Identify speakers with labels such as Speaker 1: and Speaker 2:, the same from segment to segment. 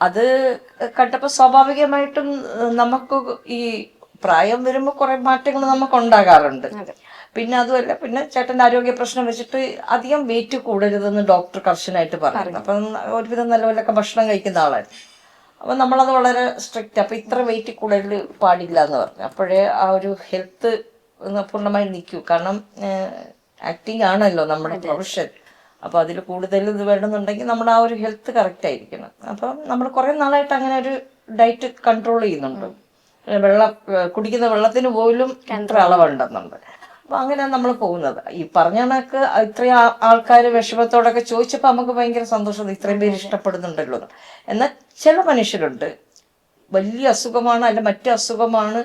Speaker 1: അത് കണ്ടപ്പോൾ സ്വാഭാവികമായിട്ടും നമുക്ക് ഈ പ്രായം വരുമ്പോൾ കുറെ മാറ്റങ്ങൾ നമുക്ക് ഉണ്ടാകാറുണ്ട്. പിന്നെ അതുമല്ല, പിന്നെ ചേട്ടന്റെ ആരോഗ്യ പ്രശ്നം വെച്ചിട്ട് അധികം വെയിറ്റ് കൂടരുതെന്ന് ഡോക്ടർ കർശനായിട്ട് പറഞ്ഞു. അപ്പം ഒരുവിധം നല്ലപോലൊക്കെ ഭക്ഷണം കഴിക്കുന്ന ആളായിരുന്നു. അപ്പൊ നമ്മളത് വളരെ സ്ട്രിക്റ്റ്. അപ്പൊ ഇത്ര വെയിറ്റ് കൂടുതൽ പാടില്ല എന്ന് പറഞ്ഞു. അപ്പോഴേ ആ ഒരു ഹെൽത്ത് പൂർണ്ണമായി നിൽക്കൂ. കാരണം ആക്ടിങ് ആണല്ലോ നമ്മുടെ പ്രൊഫഷൻ. അപ്പൊ അതിൽ കൂടുതൽ ഇത് വേണമെന്നുണ്ടെങ്കിൽ നമ്മുടെ ആ ഒരു ഹെൽത്ത് കറക്റ്റ് ആയിരിക്കണം. അപ്പം നമ്മൾ കുറെ നാളായിട്ട് അങ്ങനെ ഒരു ഡയറ്റ് കൺട്രോൾ ചെയ്യുന്നുണ്ട്. വെള്ളം കുടിക്കുന്ന വെള്ളത്തിന് പോലും ഇത്ര അളവുണ്ടെന്നുണ്ട്. അപ്പൊ അങ്ങനെയാണ് നമ്മൾ പോകുന്നത്. ഈ പറഞ്ഞ കണക്ക് ഇത്രയും ആൾക്കാർ വിഷമത്തോടൊക്കെ ചോദിച്ചപ്പോൾ നമുക്ക് ഭയങ്കര സന്തോഷം, ഇത്രയും പേര് ഇഷ്ടപ്പെടുന്നുണ്ടല്ലോ. എന്നാൽ ചില മനുഷ്യരുണ്ട് വലിയ അസുഖമാണ് അല്ല മറ്റു അസുഖമാണ്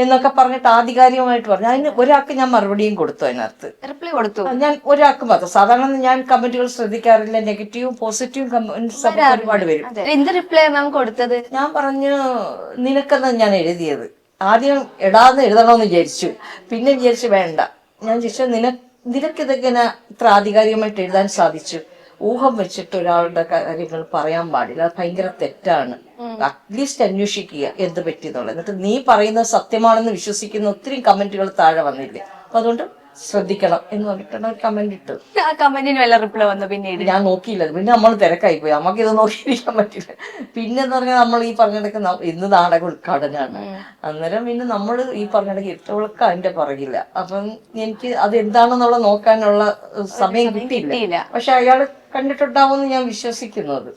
Speaker 1: എന്നൊക്കെ പറഞ്ഞിട്ട് ആധികാരികമായിട്ട് പറഞ്ഞു. അതിന് ഒരാൾക്ക് ഞാൻ മറുപടിയും കൊടുത്തു. അതിനകത്ത്
Speaker 2: റിപ്ലൈ കൊടുത്തു.
Speaker 1: ഞാൻ ഒരാൾക്ക് മാത്രം. സാധാരണ ഞാൻ കമന്റുകൾ ശ്രദ്ധിക്കാറില്ല. നെഗറ്റീവും പോസിറ്റീവും കമന്റ്സ് ഒരുപാട് വരും.
Speaker 2: എന്ത് റിപ്ലൈ നാം കൊടുത്തത്?
Speaker 1: ഞാൻ പറഞ്ഞു, നിനക്കെന്നാ ഞാൻ എഴുതിയത്. ആദ്യം എടാന്ന് എഴുതണമെന്ന് വിചാരിച്ചു, പിന്നെ വിചാരിച്ചു വേണ്ട. ഞാൻ ചോദിച്ചു, നിനക്കിതെങ്ങനെ ഇത്ര ആധികാരികമായിട്ട് എഴുതാൻ സാധിച്ചു? ഊഹം വെച്ചിട്ട് ഒരാളുടെ കാര്യങ്ങൾ പറയാൻ പാടില്ല, അത് ഭയങ്കര തെറ്റാണ്. അറ്റ്ലീസ്റ്റ് അന്വേഷിക്കുക എന്ത് പറ്റിയെന്നുള്ളത്. എന്നിട്ട് നീ പറയുന്നത് സത്യമാണെന്ന് വിശ്വസിക്കുന്ന ഒത്തിരി കമന്റുകൾ താഴെ വന്നില്ലേ, അപ്പൊ അതുകൊണ്ട് ശ്രദ്ധിക്കണം എന്ന് പറഞ്ഞിട്ടാണ് ഒരു കമന്റ് ഇട്ടത്.
Speaker 2: ആ കമന്റിന് വല്ല റിപ്ലൈ വന്നു? പിന്നീട്
Speaker 1: ഞാൻ നോക്കിയില്ല. പിന്നെ നമ്മൾ തിരക്കായി പോയി, നമുക്ക് ഇത് നോക്കിയിരിക്കാൻ പറ്റില്ല. പിന്നെന്ന് പറഞ്ഞാൽ നമ്മൾ ഈ പറഞ്ഞിടക്ക് ഇന്ന് നാടക ഉദ്ഘാടനമാണ്. അന്നേരം പിന്നെ നമ്മൾ ഈ പറഞ്ഞിടക്ക് ഇട്ടവൾക്ക് അതിന്റെ പുറകില്ല. അപ്പം എനിക്ക് അത് എന്താണെന്നുള്ള നോക്കാനുള്ള സമയം കിട്ടിയില്ല. പക്ഷെ അയാൾ കണ്ടിട്ടുണ്ടാവുമെന്ന് ഞാൻ വിശ്വസിക്കുന്നത്.